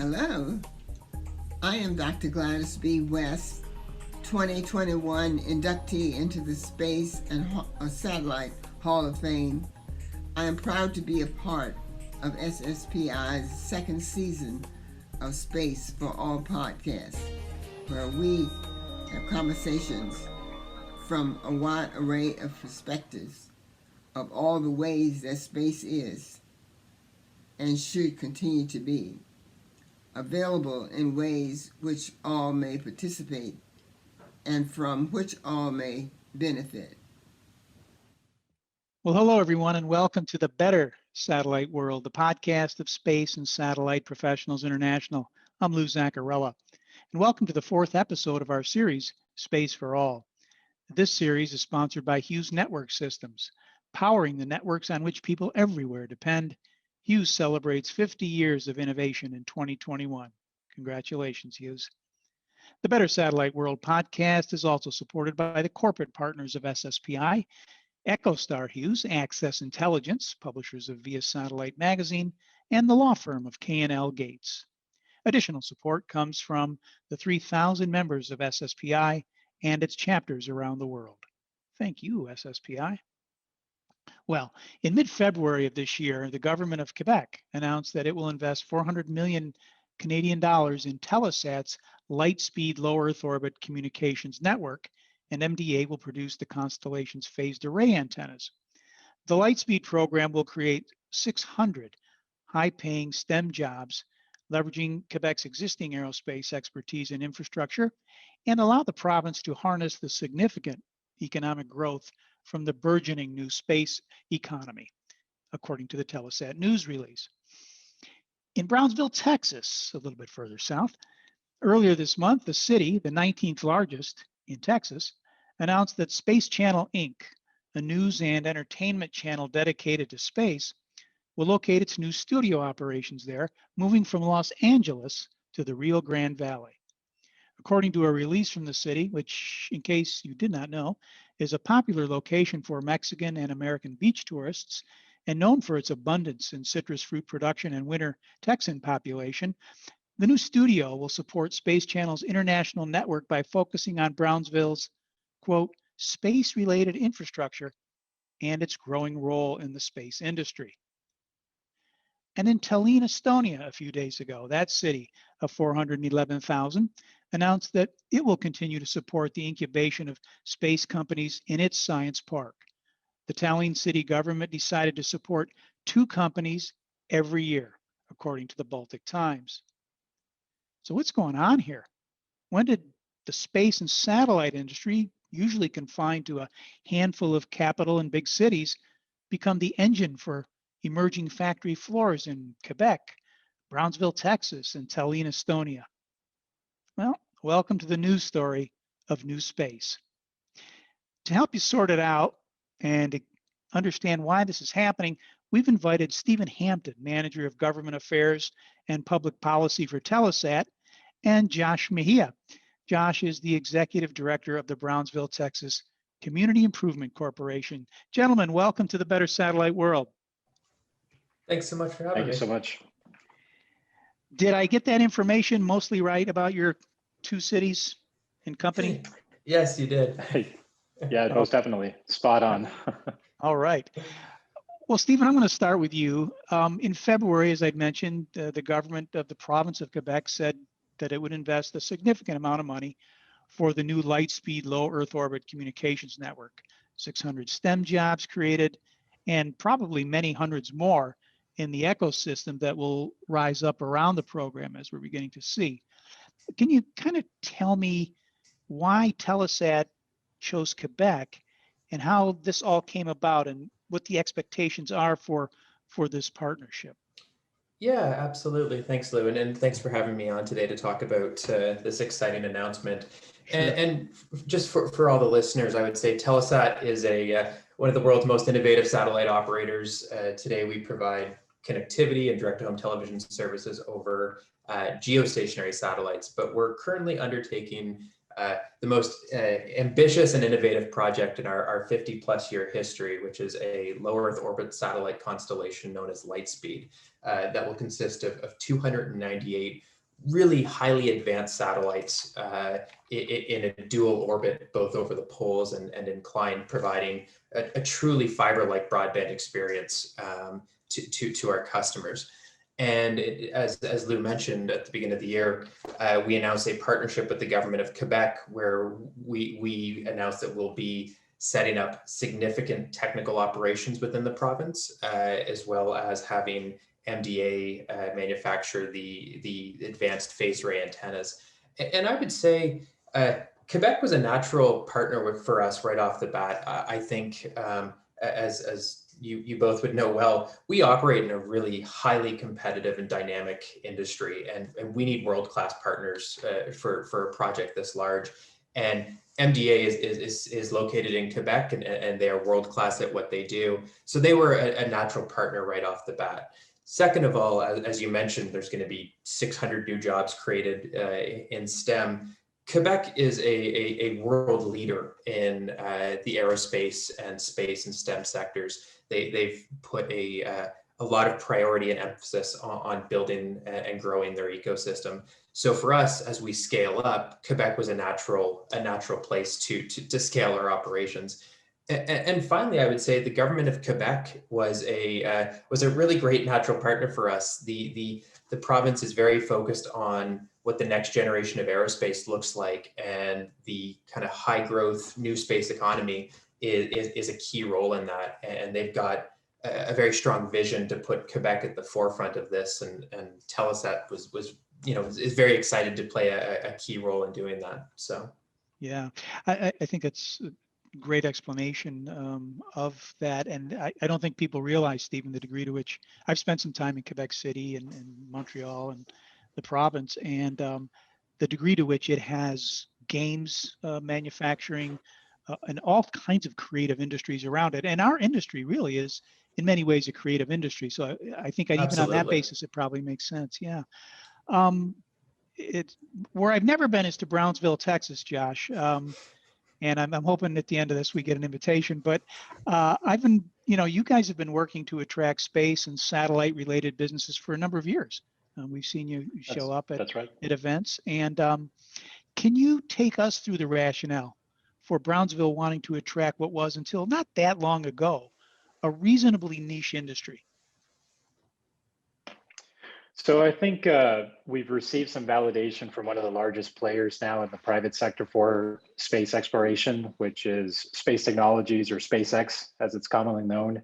Hello, I am Dr. Gladys B. West, 2021 inductee into the Space and Satellite Hall of Fame. I am proud to be a part of SSPI's second season of Space for All podcast, where we have conversations from a wide array of perspectives of all the ways that space is and should continue to be available in ways which all may participate and from which all may benefit. Well, hello, everyone, and welcome to the Better Satellite World, the podcast of Space and Satellite Professionals International. I'm Lou Zaccarella, and welcome to the fourth episode of our series, Space for All. This series is sponsored by Hughes Network Systems, powering the networks on which people everywhere depend. Hughes celebrates 50 years of innovation in 2021. Congratulations, Hughes. The Better Satellite World podcast is also supported by the corporate partners of SSPI, EchoStar Hughes, Access Intelligence, publishers of Via Satellite Magazine, and the law firm of K&L Gates. Additional support comes from the 3,000 members of SSPI and its chapters around the world. Thank you, SSPI. Well, in mid-February of this year, the government of Quebec announced that it will invest 400 million Canadian dollars in Telesat's light-speed low Earth orbit communications network, and MDA will produce the constellation's phased array antennas. The Lightspeed program will create 600 high-paying STEM jobs, leveraging Quebec's existing aerospace expertise and infrastructure, and allow the province to harness the significant economic growth from the burgeoning new space economy, according to the Telesat news release. In Brownsville, Texas, a little bit further south, earlier this month, the city, the 19th largest in Texas, announced that Space Channel Inc., a news and entertainment channel dedicated to space, will locate its new studio operations there, moving from Los Angeles to the Rio Grande Valley. According to a release from the city, which, in case you did not know, is a popular location for Mexican and American beach tourists and known for its abundance in citrus fruit production and winter Texan population, the new studio will support Space Channel's international network by focusing on Brownsville's, quote, space-related infrastructure and its growing role in the space industry. And in Tallinn, Estonia, a few days ago, that city of 411,000 announced that it will continue to support the incubation of space companies in its science park. The Tallinn city government decided to support 2 companies every year, according to the Baltic Times. So what's going on here? When did the space and satellite industry, usually confined to a handful of capital and big cities, become the engine for emerging factory floors in Quebec, Brownsville, Texas, and Tallinn, Estonia? Well, welcome to the news story of new space. To help you sort it out and to understand why this is happening, we've invited Stephen Hampton, Manager of Government Affairs and Public Policy for Telesat, and Josh Mejia. Josh is the Executive Director of the Brownsville, Texas Community Improvement Corporation. Gentlemen, welcome to the Better Satellite World. Thanks so much for having me. Thank you so much. Did I get that information mostly right about your 2 cities and company? Yes, you did. Yeah, most definitely. Spot on. All right. Well, Stephen, I'm going to start with you. In February, as I'd mentioned, the government of the province of Quebec said that it would invest a significant amount of money for the new light-speed low Earth orbit communications network. 600 STEM jobs created, and probably many hundreds more in the ecosystem that will rise up around the program, as we're beginning to see. Can you kind of tell me why Telesat chose Quebec and how this all came about and what the expectations are for this partnership? Yeah, absolutely. Thanks, Lou. And thanks for having me on today to talk about this exciting announcement. Sure. And just for all the listeners, I would say Telesat is one of the world's most innovative satellite operators. Today, we provide connectivity and direct-to-home television services over geostationary satellites, but we're currently undertaking the most ambitious and innovative project in our 50-plus year history, which is a low Earth orbit satellite constellation known as Lightspeed that will consist of 298 really highly advanced satellites in a dual orbit, both over the poles and inclined, providing a truly fiber-like broadband experience to our customers. And as Lou mentioned at the beginning of the year, we announced a partnership with the government of Quebec, where we announced that we'll be setting up significant technical operations within the province, as well as having MDA manufacture the advanced phased array antennas. And I would say Quebec was a natural partner for us right off the bat. I think as you both would know well, we operate in a really highly competitive and dynamic industry, and we need world-class partners for a project this large. And MDA is located in Quebec, and they are world-class at what they do. So they were a natural partner right off the bat. Second of all, as you mentioned, there's going to be 600 new jobs created in STEM. Quebec is a world leader in the aerospace and space and STEM sectors. They've put a lot of priority and emphasis on building and growing their ecosystem. So for us, as we scale up, Quebec was a natural place to scale our operations. And finally, I would say the government of Quebec was a really great natural partner for us. The province is very focused on what the next generation of aerospace looks like, and the kind of high growth new space economy is a key role in that. And they've got a very strong vision to put Quebec at the forefront of this, and Telesat is very excited to play a key role in doing that. So yeah, I think it's a great explanation of that, and I don't think people realize, Stephen, the degree to which I've spent some time in Quebec City and Montreal and the province, and the degree to which it has games manufacturing and all kinds of creative industries around it. And our industry really is in many ways a creative industry. So I think even on that basis, it probably makes sense. Yeah. Where I've never been is to Brownsville, Texas, Josh. And I'm hoping at the end of this we get an invitation. But I've been, you guys have been working to attract space and satellite related businesses for a number of years. We've seen you show up at events. And can you take us through the rationale for Brownsville wanting to attract what was, until not that long ago, a reasonably niche industry? So I think we've received some validation from one of the largest players now in the private sector for space exploration, which is Space Technologies, or SpaceX, as it's commonly known.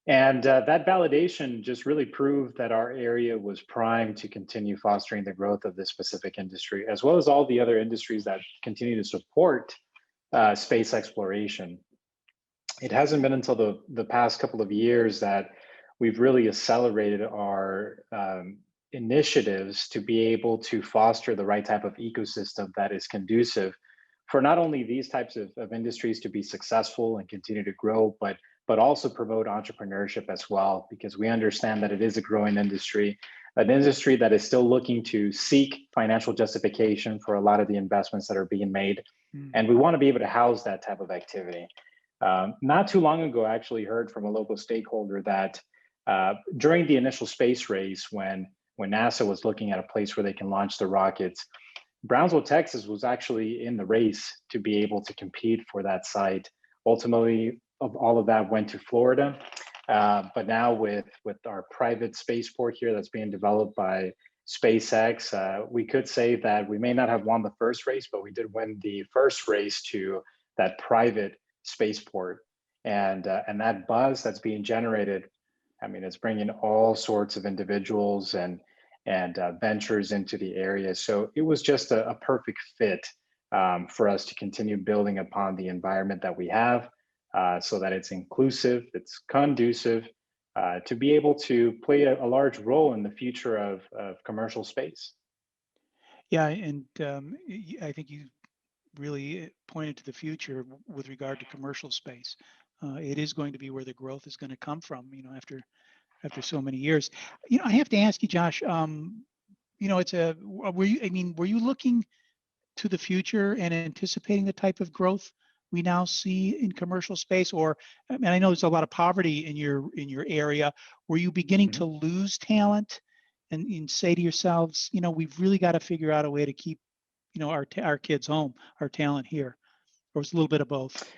And that validation just really proved that our area was primed to continue fostering the growth of this specific industry, as well as all the other industries that continue to support space exploration. It hasn't been until the past couple of years that we've really accelerated our initiatives to be able to foster the right type of ecosystem that is conducive for not only these types of industries to be successful and continue to grow, but also promote entrepreneurship as well, because we understand that it is a growing industry, an industry that is still looking to seek financial justification for a lot of the investments that are being made. And we want to be able to house that type of activity. Not too long ago, I actually heard from a local stakeholder that during the initial space race, when NASA was looking at a place where they can launch the rockets, Brownsville, Texas was actually in the race to be able to compete for that site. Ultimately, all of that went to Florida. But now with our private spaceport here that's being developed by SpaceX, we could say that we may not have won the first race, but we did win the first race to that private spaceport. And that buzz that's being generated, I mean, it's bringing all sorts of individuals and ventures into the area. So it was just a perfect fit for us to continue building upon the environment that we have, so that it's inclusive, it's conducive to be able to play a large role in the future of commercial space. Yeah, and I think you really pointed to the future with regard to commercial space. It is going to be where the growth is going to come from, after so many years. I have to ask you, Josh, were you looking to the future and anticipating the type of growth we now see in commercial space? Or, I know there's a lot of poverty in your area. Were you beginning to lose talent and say to yourselves, we've really got to figure out a way to keep, our kids home, our talent here? Or it's a little bit of both?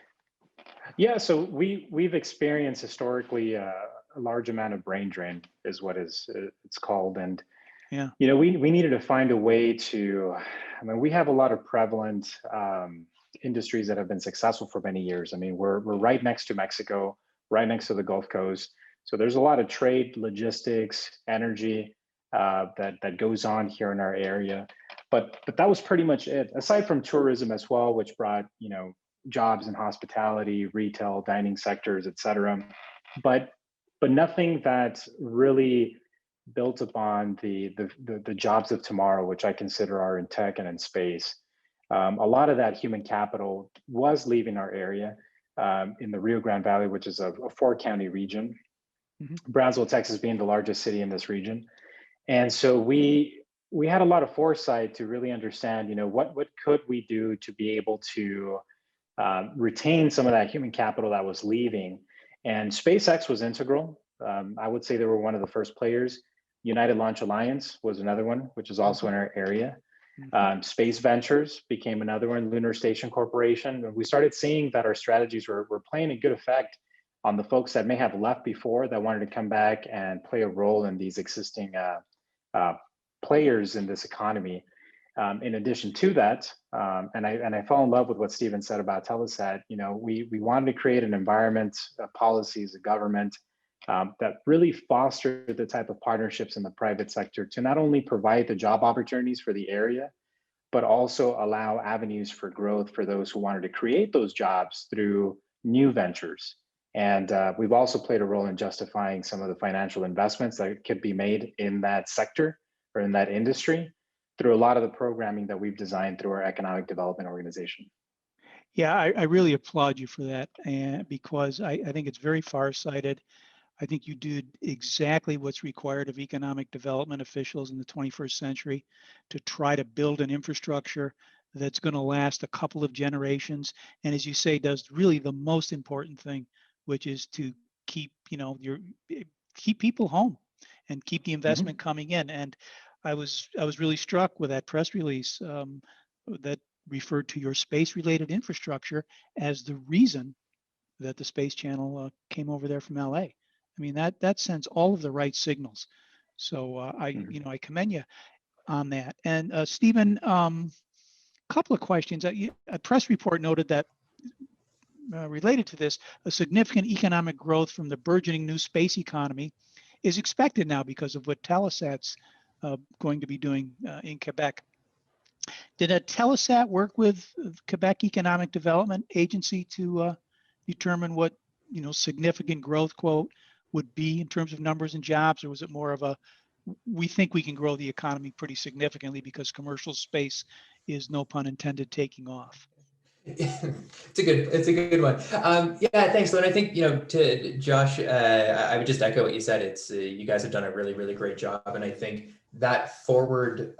Yeah, so we've experienced historically a large amount of brain drain, is what it's called, and Yeah. we needed to find a way to. I mean, we have a lot of prevalent industries that have been successful for many years. I mean, we're right next to Mexico, right next to the Gulf Coast, so there's a lot of trade, logistics, energy that goes on here in our area. But that was pretty much it. Aside from tourism as well, which brought jobs in hospitality, retail, dining sectors, et cetera. But nothing that really built upon the jobs of tomorrow, which I consider are in tech and in space. A lot of that human capital was leaving our area in the Rio Grande Valley, which is a 4-county region. Mm-hmm. Brownsville, Texas, being the largest city in this region, and so we had a lot of foresight to really understand, what could we do to be able to retain some of that human capital that was leaving. And SpaceX was integral. I would say they were one of the first players. United Launch Alliance was another one, which is also in our area. Space Ventures became another one, Lunar Station Corporation. We started seeing that our strategies were playing a good effect on the folks that may have left before, that wanted to come back and play a role in these existing players in this economy. In addition to that, and I fell in love with what Stephen said about Telesat. We wanted to create an environment, policies, a government that really fostered the type of partnerships in the private sector to not only provide the job opportunities for the area, but also allow avenues for growth for those who wanted to create those jobs through new ventures. And we've also played a role in justifying some of the financial investments that could be made in that sector or in that industry through a lot of the programming that we've designed through our economic development organization. Yeah, I really applaud you for that, and because I think it's very farsighted. I think you did exactly what's required of economic development officials in the 21st century to try to build an infrastructure that's going to last a couple of generations. And as you say, does really the most important thing, which is to keep, keep people home and keep the investment coming in. And I was really struck with that press release that referred to your space-related infrastructure as the reason that the Space Channel came over there from LA. I mean, that sends all of the right signals. So I commend you on that. And Stephen, a couple of questions. A press report noted that related to this, a significant economic growth from the burgeoning new space economy is expected now because of what Telesat's going to be doing in Quebec. Did Telesat work with Quebec Economic Development Agency to determine what significant growth quote would be in terms of numbers and jobs, or was it more of a we think we can grow the economy pretty significantly because commercial space is, no pun intended, taking off? It's a good one. Yeah, thanks. So, and I think, to Josh, I would just echo what you said. It's you guys have done a really, really great job. And I think that forward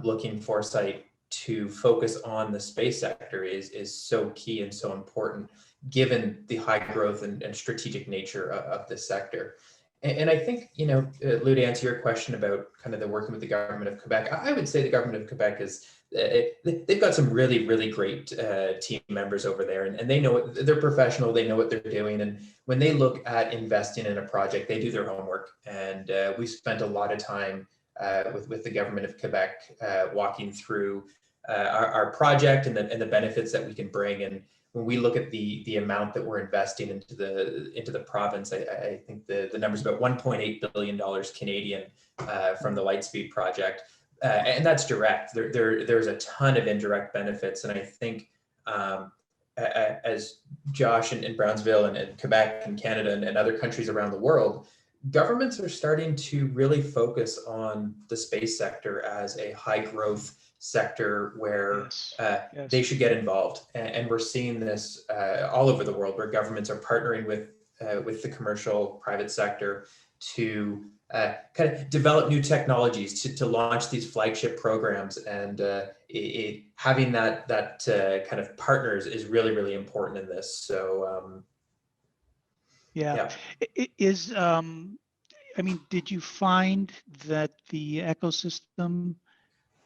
looking foresight to focus on the space sector is so key and so important, given the high growth and strategic nature of this sector. And I think, Lou, to answer your question about kind of the working with the government of Quebec, I would say the government of Quebec is, they've got some really, really great team members over there, and they know it, they're professional, they know what they're doing. And when they look at investing in a project, they do their homework. And we spent a lot of time with the government of Quebec walking through our project and the benefits that we can bring. And when we look at the amount that we're investing into the province, I think the number is about $1.8 billion Canadian from the Lightspeed project. And that's direct. There's a ton of indirect benefits. And I think as Josh and Brownsville and Quebec and Canada and other countries around the world, governments are starting to really focus on the space sector as a high growth sector where yes. They should get involved. And we're seeing this all over the world, where governments are partnering with the commercial private sector to kind of develop new technologies to launch these flagship programs. And having that kind of partners is really, really important in this. So yeah. Is I mean, did you find that the ecosystem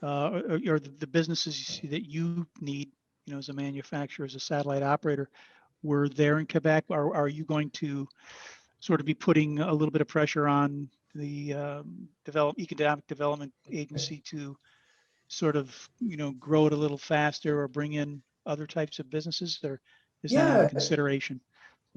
or the businesses that you need, as a manufacturer, as a satellite operator, were there in Quebec? Or are you going to sort of be putting a little bit of pressure on the economic development agency to sort of, grow it a little faster or bring in other types of businesses, or is that not a Yeah, consideration?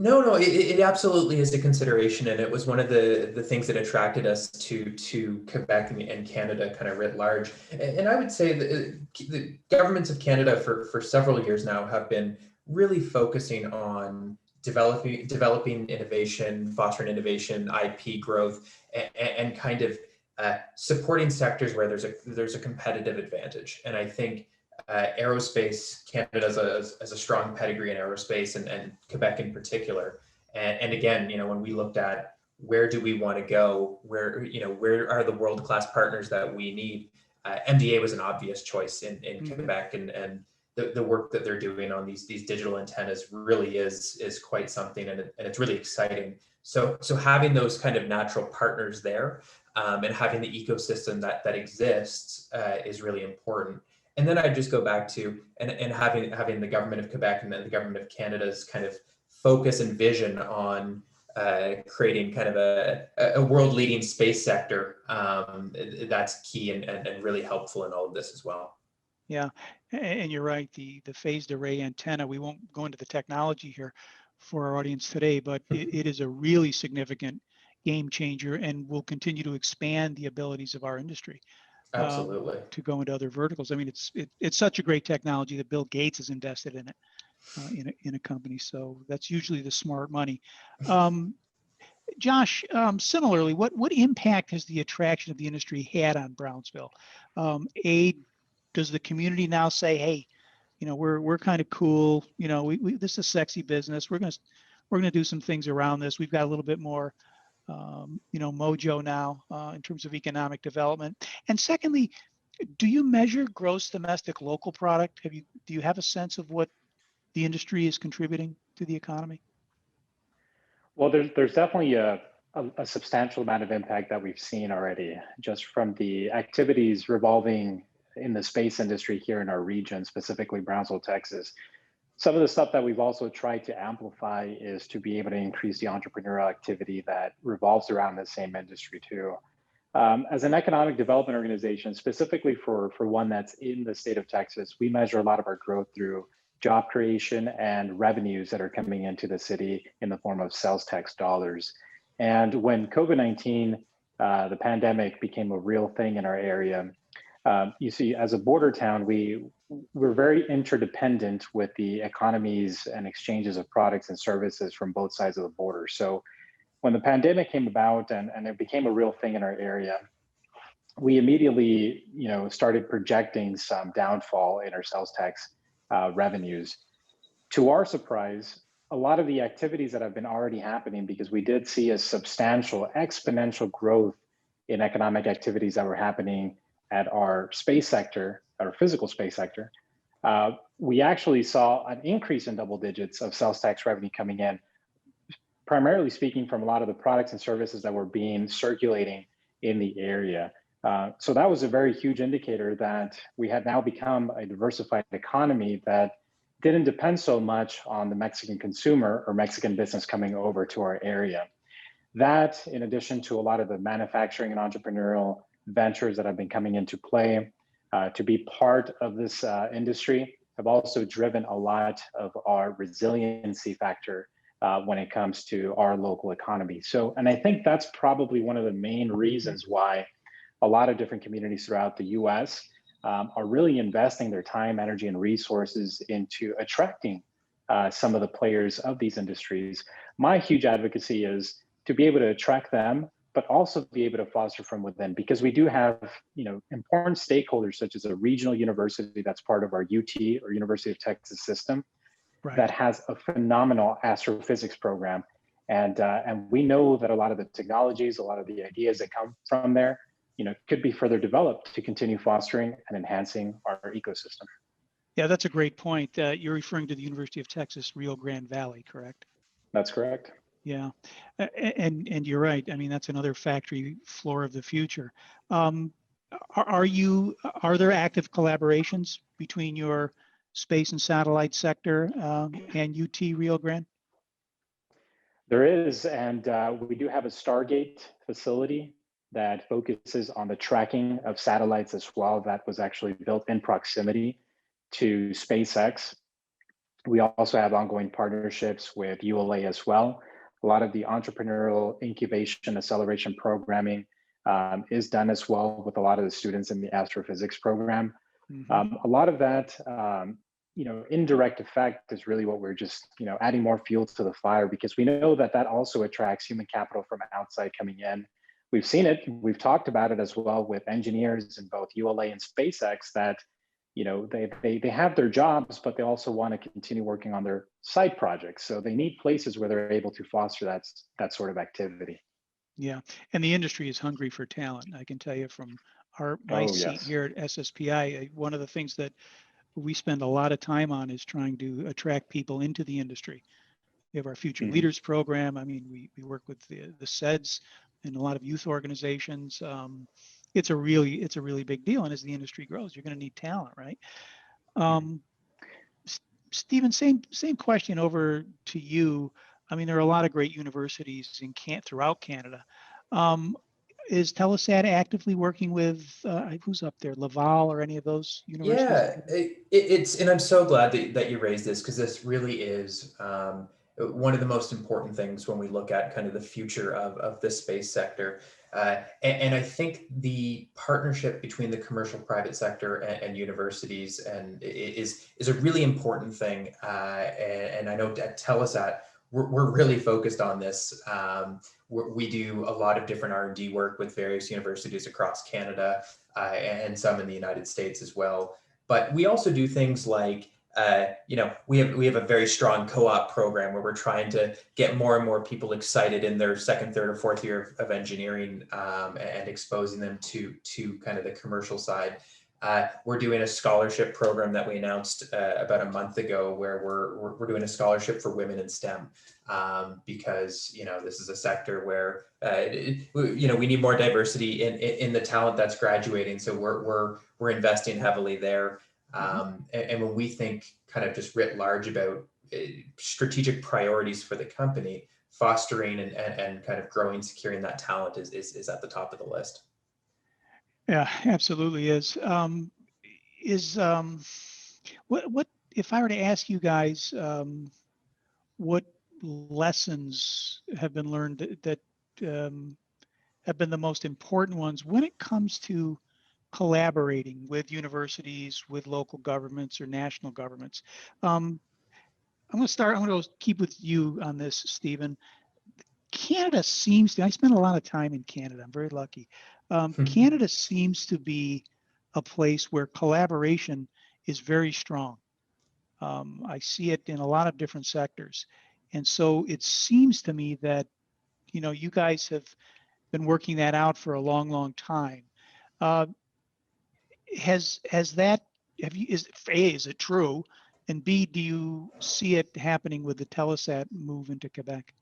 no, it absolutely is a consideration, and it was one of the things that attracted us to Quebec and Canada kind of writ large. And I would say that the governments of Canada for several years now have been really focusing on developing innovation, fostering innovation, IP growth, and kind of supporting sectors where there's a competitive advantage. And I think aerospace, Canada has a strong pedigree in aerospace, and Quebec in particular. And again, when we looked at where do we want to go, where are the world-class partners that we need, MDA was an obvious choice in Quebec, and the work that they're doing on these digital antennas really is quite something, and it's really exciting. So having those kind of natural partners there, and having the ecosystem that exists is really important. And then I'd just go back to and having the government of Quebec and then the government of Canada's kind of focus and vision on creating kind of a world-leading space sector. That's key and really helpful in all of this as well. Yeah, and you're right. The phased array antenna. We won't go into the technology here for our audience today, but it is a really significant game changer, and will continue to expand the abilities of our industry. Absolutely. To go into other verticals. I mean, it's such a great technology that Bill Gates has invested in it in a company. So that's usually the smart money. Josh, similarly, what impact has the attraction of the industry had on Brownsville? Does the community now say, hey, we're kind of cool. This is a sexy business. We're gonna do some things around this. We've got a little bit more mojo now in terms of economic development. And secondly, do you measure gross domestic local product? Do you have a sense of what the industry is contributing to the economy? Well, there's definitely a substantial amount of impact that we've seen already, just from the activities revolving in the space industry here in our region, specifically Brownsville, Texas. Some of the stuff that we've also tried to amplify is to be able to increase the entrepreneurial activity that revolves around the same industry too. As an economic development organization, specifically for one that's in the state of Texas, we measure a lot of our growth through job creation and revenues that are coming into the city in the form of sales tax dollars. And when COVID-19, the pandemic, became a real thing in our area, you see, as a border town, we're very interdependent with the economies and exchanges of products and services from both sides of the border. So when the pandemic came about and it became a real thing in our area, we immediately, started projecting some downfall in our sales tax revenues. To our surprise, a lot of the activities that have been already happening, because we did see a substantial exponential growth in economic activities that were happening at our space sector, our physical space sector, we actually saw an increase in double digits of sales tax revenue coming in, primarily speaking from a lot of the products and services that were being circulating in the area. So that was a very huge indicator that we had now become a diversified economy that didn't depend so much on the Mexican consumer or Mexican business coming over to our area. That, in addition to a lot of the manufacturing and entrepreneurial ventures that have been coming into play to be part of this industry, have also driven a lot of our resiliency factor when it comes to our local economy. So, and I think that's probably one of the main reasons why a lot of different communities throughout the US are really investing their time, energy, and resources into attracting some of the players of these industries. My huge advocacy is to be able to attract them, but also be able to foster from within, because we do have, important stakeholders such as a regional university that's part of our UT or University of Texas system, right, that has a phenomenal astrophysics program. And we know that a lot of the technologies, a lot of the ideas that come from there, could be further developed to continue fostering and enhancing our ecosystem. Yeah, that's a great point. You're referring to the University of Texas, Rio Grande Valley, correct? That's correct. Yeah, and you're right. I mean, that's another factory floor of the future. Um, are there active collaborations between your space and satellite sector and UT Rio Grande? There is, and we do have a Stargate facility that focuses on the tracking of satellites as well. That was actually built in proximity to SpaceX. We also have ongoing partnerships with ULA as well. A lot of the entrepreneurial incubation acceleration programming is done as well with a lot of the students in the astrophysics program. A lot of that, indirect effect is really what we're just, adding more fuel to the fire, because we know that that also attracts human capital from outside coming in. We've seen it, we've talked about it as well with engineers in both ULA and SpaceX that, they have their jobs, but they also want to continue working on their side projects. So they need places where they're able to foster that sort of activity. Yeah, and the industry is hungry for talent. I can tell you from my Oh, seat yes. here at SSPI, one of the things that we spend a lot of time on is trying to attract people into the industry. We have our Future Mhm. Leaders program. I mean, we work with the SEDS and a lot of youth organizations. It's a really big deal. And as the industry grows, you're going to need talent, right? Stephen, same question over to you. I mean, there are a lot of great universities throughout Canada. Is Telesat actively working with who's up there, Laval or any of those universities? Yeah, it's, and I'm so glad that you raised this, because this really is one of the most important things when we look at kind of the future of the space sector. And I think the partnership between the commercial private sector and universities is a really important thing. And I know at Telesat, we're really focused on this. We do a lot of different R&D work with various universities across Canada and some in the United States as well. But we also do things like, we have a very strong co-op program where we're trying to get more and more people excited in their second, third, or fourth year of engineering and exposing them to kind of the commercial side. We're doing a scholarship program that we announced about a month ago, where we're doing a scholarship for women in STEM, because this is a sector where we need more diversity in the talent that's graduating. So we're investing heavily there. And when we think kind of just writ large about strategic priorities for the company, fostering and kind of growing, securing that talent is at the top of the list. Yeah, absolutely is. What if I were to ask you guys what lessons have been learned that have been the most important ones when it comes to collaborating with universities, with local governments or national governments? I'm going to keep with you on this, Stephen. Canada seems to, I spend a lot of time in Canada. I'm very lucky. Canada seems to be a place where collaboration is very strong. I see it in a lot of different sectors. And so it seems to me that, you guys have been working that out for a long, long time. Is it true? And B, do you see it happening with the Telesat move into Quebec?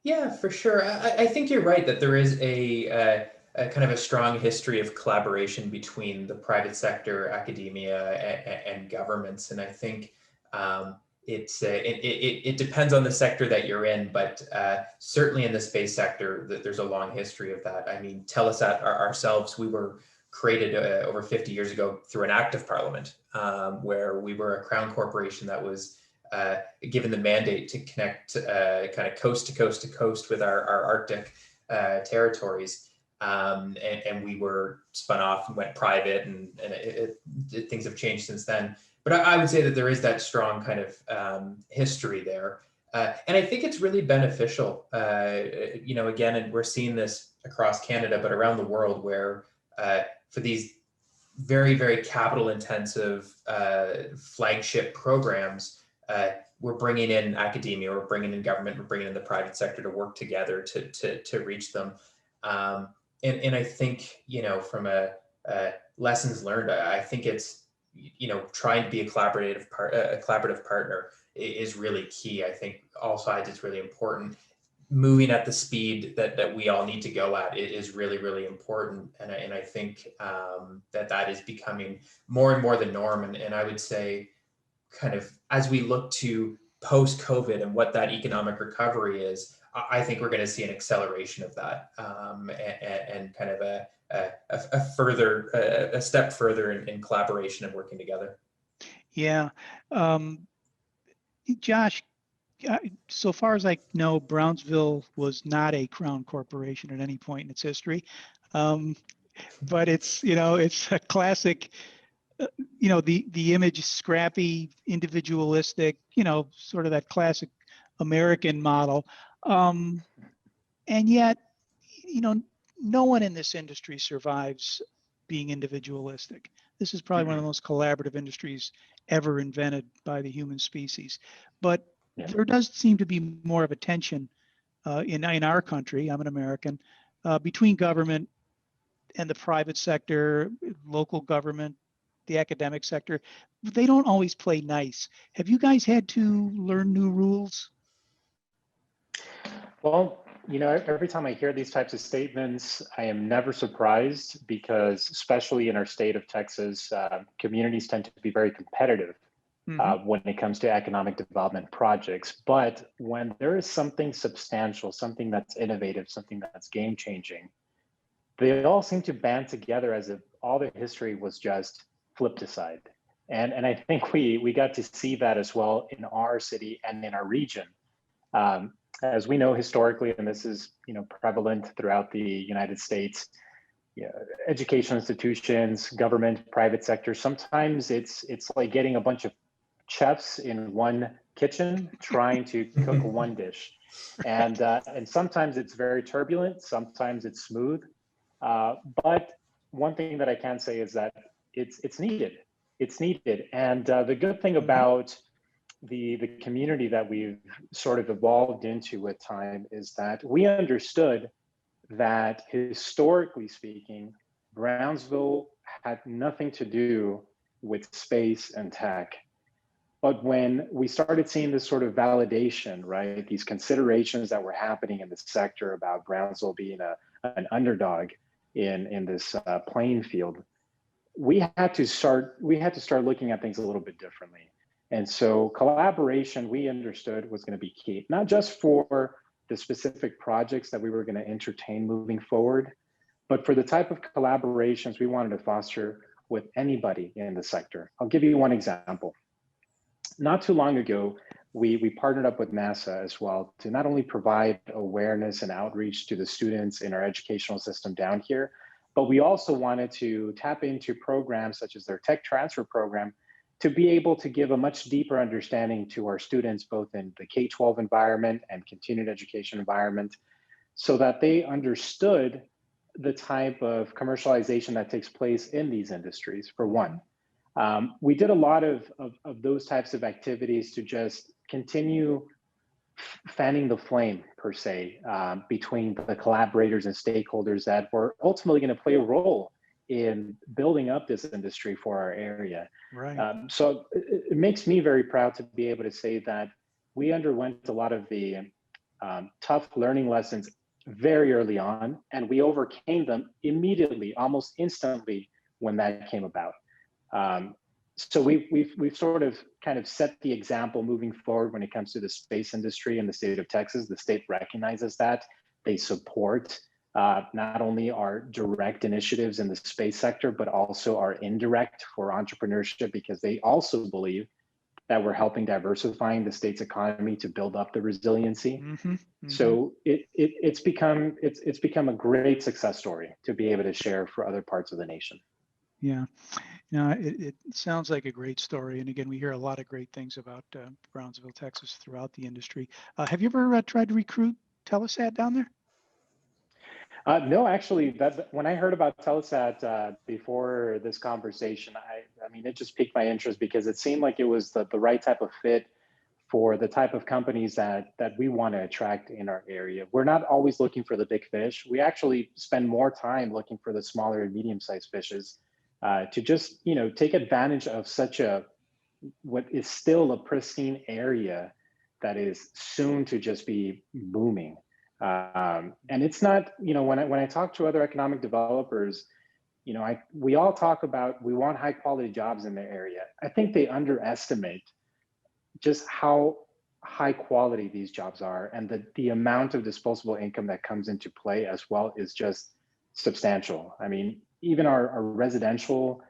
Yeah, for sure. I think you're right that there is a kind of a strong history of collaboration between the private sector, academia, and governments. And I think it depends on the sector that you're in, but certainly in the space sector, there's a long history of that. I mean, Telesat ourselves, we were created over 50 years ago through an act of parliament, where we were a crown corporation that was given the mandate to connect kind of coast to coast to coast with our Arctic territories. And we were spun off and went private, and things have changed since then. But I would say that there is that strong kind of history there. And I think it's really beneficial, again, and we're seeing this across Canada, but around the world, where for these very, very capital intensive flagship programs, we're bringing in academia, we're bringing in government, we're bringing in the private sector to work together to reach them. And I think, from a lessons learned, I think it's, trying to be a collaborative partner is really key. I think all sides, it's really important. moving at the speed that we all need to go at is really, really important. And I think that is becoming more and more the norm. And I would say kind of as we look to post-COVID and what that economic recovery is, I think we're going to see an acceleration of that and kind of a step further in collaboration and working together. Yeah. Josh, so far as I know, Brownsville was not a Crown corporation at any point in its history. But it's, it's a classic, the image is scrappy, individualistic, sort of that classic American model. And yet, no one in this industry survives being individualistic. This is probably one of the most collaborative industries ever invented by the human species. But there does seem to be more of a tension in our country, I'm an American, between government and the private sector, local government, the academic sector. They don't always play nice. Have you guys had to learn new rules? Well, every time I hear these types of statements, I am never surprised because, especially in our state of Texas, communities tend to be very competitive when it comes to economic development projects. But when there is something substantial, something that's innovative, something that's game changing, they all seem to band together as if all the history was just flipped aside. And I think we got to see that as well in our city and in our region. As we know historically, and this is prevalent throughout the United States, educational institutions, government, private sector, sometimes it's like getting a bunch of chefs in one kitchen trying to cook one dish. And sometimes it's very turbulent, sometimes it's smooth. But one thing that I can say is that it's needed. It's needed. And the good thing about the community that we've sort of evolved into with time is that we understood that historically speaking, Brownsville had nothing to do with space and tech. But when we started seeing this sort of validation, right, these considerations that were happening in the sector about Brownsville being an underdog in this playing field, we had to start looking at things a little bit differently. And so collaboration, we understood, was going to be key, not just for the specific projects that we were going to entertain moving forward, but for the type of collaborations we wanted to foster with anybody in the sector. I'll give you one example. Not too long ago, we partnered up with NASA as well to not only provide awareness and outreach to the students in our educational system down here, but we also wanted to tap into programs such as their tech transfer program to be able to give a much deeper understanding to our students, both in the K-12 environment and continued education environment, so that they understood the type of commercialization that takes place in these industries, for one. We did a lot of those types of activities to just continue fanning the flame, per se, between the collaborators and stakeholders that were ultimately going to play a role in building up this industry for our area. Right. So it makes me very proud to be able to say that we underwent a lot of the tough learning lessons very early on, and we overcame them immediately, almost instantly, when that came about. So we've sort of kind of set the example moving forward when it comes to the space industry in the state of Texas. The state recognizes that. They support not only our direct initiatives in the space sector, but also our indirect for entrepreneurship, because they also believe that we're helping diversifying the state's economy to build up the resiliency. So it's become a great success story to be able to share for other parts of the nation. Yeah, no, it sounds like a great story. And again, we hear a lot of great things about Brownsville, Texas throughout the industry. Have you ever tried to recruit Telesat down there? No, actually, when I heard about Telesat before this conversation, I mean, it just piqued my interest because it seemed like it was the right type of fit for the type of companies that we want to attract in our area. We're not always looking for the big fish. We actually spend more time looking for the smaller and medium-sized fishes to just, take advantage of such what is still a pristine area that is soon to just be booming. And it's not, when I talk to other economic developers, we all talk about, we want high quality jobs in their area. I think they underestimate just how high quality these jobs are, and the amount of disposable income that comes into play as well is just substantial. I mean, even our residential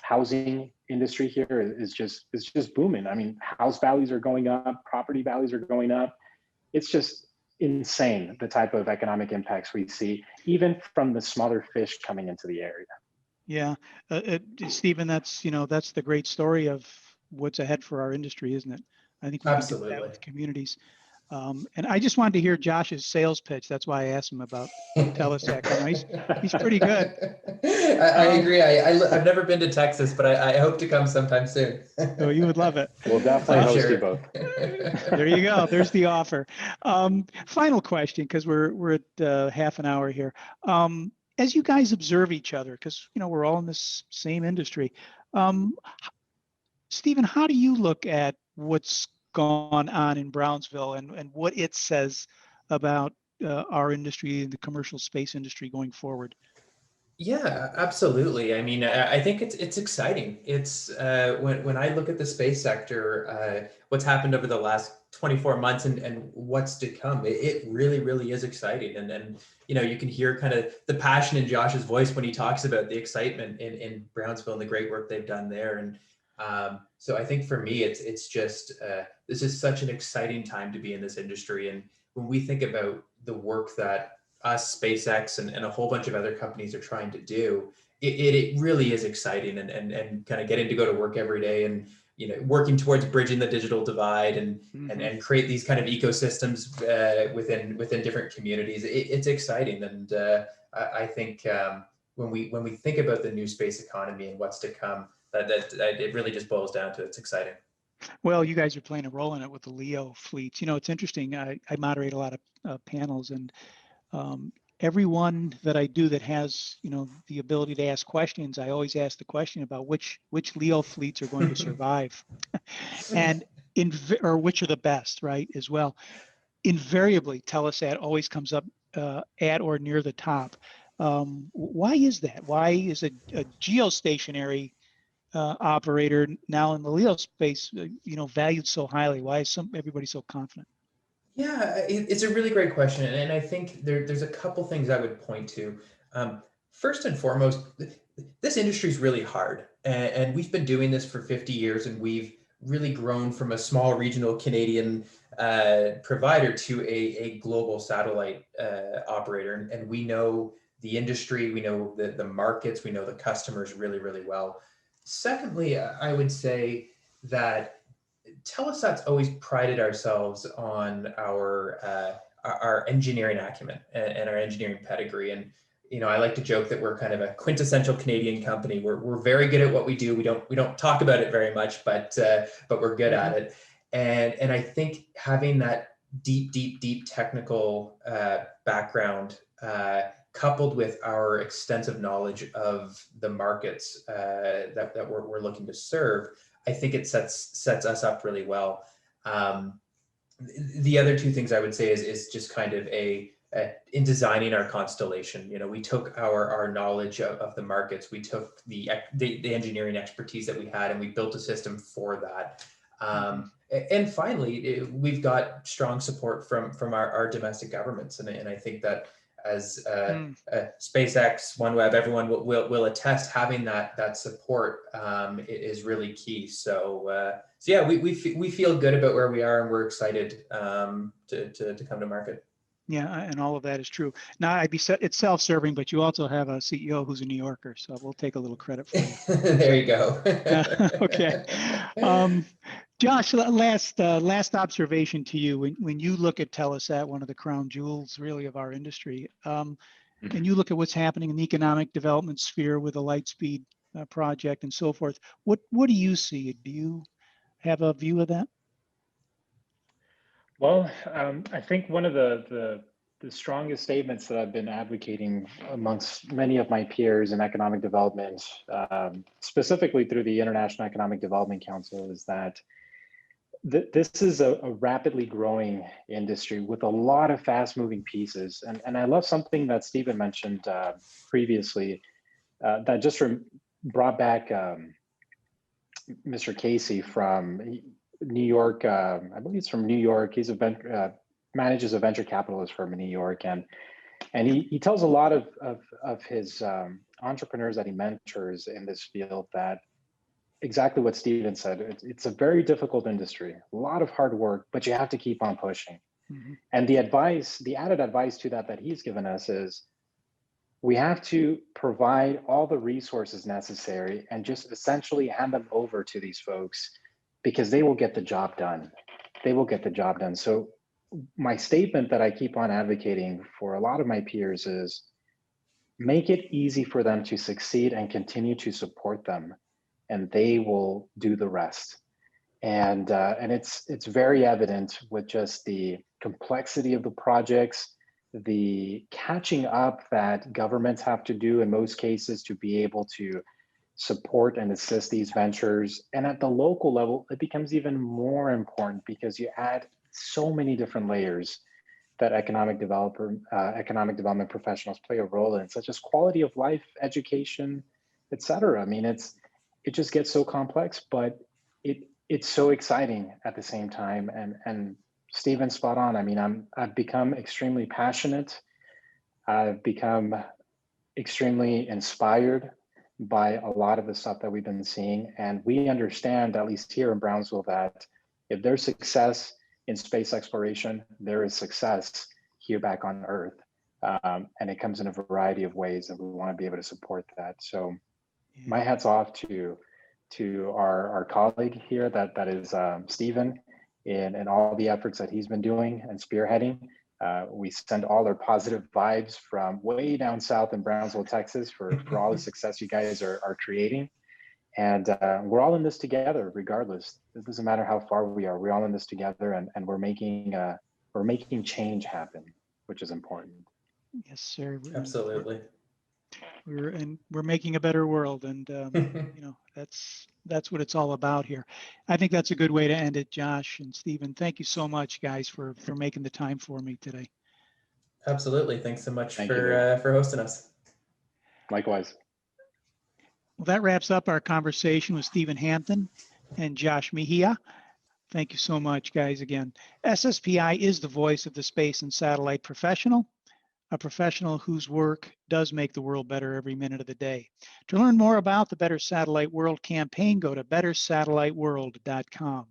housing industry here is just booming. I mean, house values are going up, property values are going up. It's just insane the type of economic impacts we see, even from the smaller fish coming into the area. Yeah, Stephen, that's the great story of what's ahead for our industry, isn't it? I think we can do that Absolutely. with communities. And I just wanted to hear Josh's sales pitch. That's why I asked him about Telesat. He's pretty good. I agree. I've never been to Texas, but I hope to come sometime soon. Oh, you would love it. We'll definitely host sure. you both. There you go. There's the offer. Final question, because we're at half an hour here. As you guys observe each other, because we're all in this same industry, Stephen, how do you look at what's gone on in Brownsville and what it says about our industry and the commercial space industry going forward? Yeah, absolutely. I mean, I think it's exciting. It's when I look at the space sector, what's happened over the last 24 months and what's to come, it really, really is exciting. And you can hear kind of the passion in Josh's voice when he talks about the excitement in Brownsville and the great work they've done there. And so I think for me, it's just this is such an exciting time to be in this industry. And when we think about the work that us, SpaceX, and a whole bunch of other companies are trying to do, it really is exciting and kind of getting to go to work every day and working towards bridging the digital divide and create these kind of ecosystems within different communities. It's exciting, and I think when we think about the new space economy and what's to come, that it really just boils down to it's exciting. Well, you guys are playing a role in it with the LEO fleets. It's interesting. I moderate a lot of panels, and everyone that I do that has, the ability to ask questions, I always ask the question about which LEO fleets are going to survive, and or which are the best, right? As well, invariably, Telesat always comes up at or near the top. Why is that? Why is a geostationary operator now in the LEO space, valued so highly? Why is everybody so confident? Yeah, it's a really great question. And I think there's a couple things I would point to. First and foremost, this industry is really hard. And we've been doing this for 50 years, and we've really grown from a small regional Canadian provider to a global satellite operator. And we know the industry, we know the markets, we know the customers really, really well. Secondly, I would say that Telesat's always prided ourselves on our engineering acumen and our engineering pedigree. And I like to joke that we're kind of a quintessential Canadian company. We're very good at what we do. We don't talk about it very much, but we're good at it. And I think having that deep technical background coupled with our extensive knowledge of the markets that we're looking to serve, I think it sets us up really well. The other two things I would say is just kind of in designing our constellation. We took our knowledge of the markets, we took the engineering expertise that we had, and we built a system for that. And finally, we've got strong support from our domestic governments, and I think that as SpaceX, OneWeb, everyone will attest, having that support is really key. So yeah, we feel good about where we are, and we're excited to come to market. Yeah, and all of that is true. Now, it's self-serving, but you also have a CEO who's a New Yorker, so we'll take a little credit for you. There you go. Okay. Josh, last observation to you. When you look at Telesat, one of the crown jewels really of our industry, and you look at what's happening in the economic development sphere with the Lightspeed project and so forth, what do you see? Do you have a view of that? Well, I think one of the strongest statements that I've been advocating amongst many of my peers in economic development, specifically through the International Economic Development Council, is that This is a rapidly growing industry with a lot of fast moving pieces. And I love something that Stephen mentioned previously that just brought back Mr. Casey from New York. I believe he's from New York. He's manages a venture capitalist firm in New York. And he tells a lot of his entrepreneurs that he mentors in this field that exactly what Stephen said. It's a very difficult industry, a lot of hard work, but you have to keep on pushing. Mm-hmm. And the added advice to that he's given us is we have to provide all the resources necessary and just essentially hand them over to these folks because they will get the job done. They will get the job done. So my statement that I keep on advocating for a lot of my peers is make it easy for them to succeed and continue to support them, and they will do the rest. And it's very evident with just the complexity of the projects, the catching up that governments have to do in most cases to be able to support and assist these ventures. And at the local level, it becomes even more important because you add so many different layers that economic development professionals play a role in, such as quality of life, education, et cetera. I mean, it just gets so complex, but it's so exciting at the same time. And Stephen's spot on. I mean, I've become extremely passionate. I've become extremely inspired by a lot of the stuff that we've been seeing. And we understand, at least here in Brownsville, that if there's success in space exploration, there is success here back on Earth. And it comes in a variety of ways, and we want to be able to support that. So my hat's off to our colleague here, that is Stephen, in all the efforts that he's been doing and spearheading. We send all our positive vibes from way down south in Brownsville, Texas, for all the success you guys are creating. And we're all in this together, regardless. It doesn't matter how far we are. We're all in this together, and we're making change happen, which is important. Yes, sir. Absolutely. We're making a better world, and that's what it's all about here. I think that's a good way to end it. Josh and Stephen, thank you so much, guys, for making the time for me today. Absolutely. Thanks so much for hosting us. Likewise. Well, that wraps up our conversation with Stephen Hampton and Josh Mejia. Thank you so much, guys, again. SSPI is the voice of the space and satellite professional, a professional whose work does make the world better every minute of the day. To learn more about the Better Satellite World campaign, go to bettersatelliteworld.com.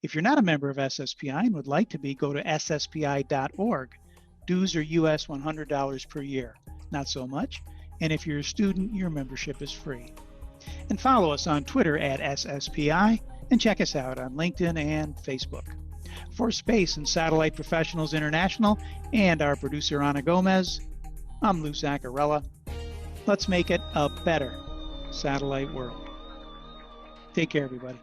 If you're not a member of SSPI and would like to be, go to sspi.org. Dues are US $100 per year, not so much. And if you're a student, your membership is free. And follow us on Twitter at SSPI, and check us out on LinkedIn and Facebook. For Space and Satellite Professionals International and our producer, Ana Gomez, I'm Lou Zaccarella. Let's make it a better satellite world. Take care, everybody.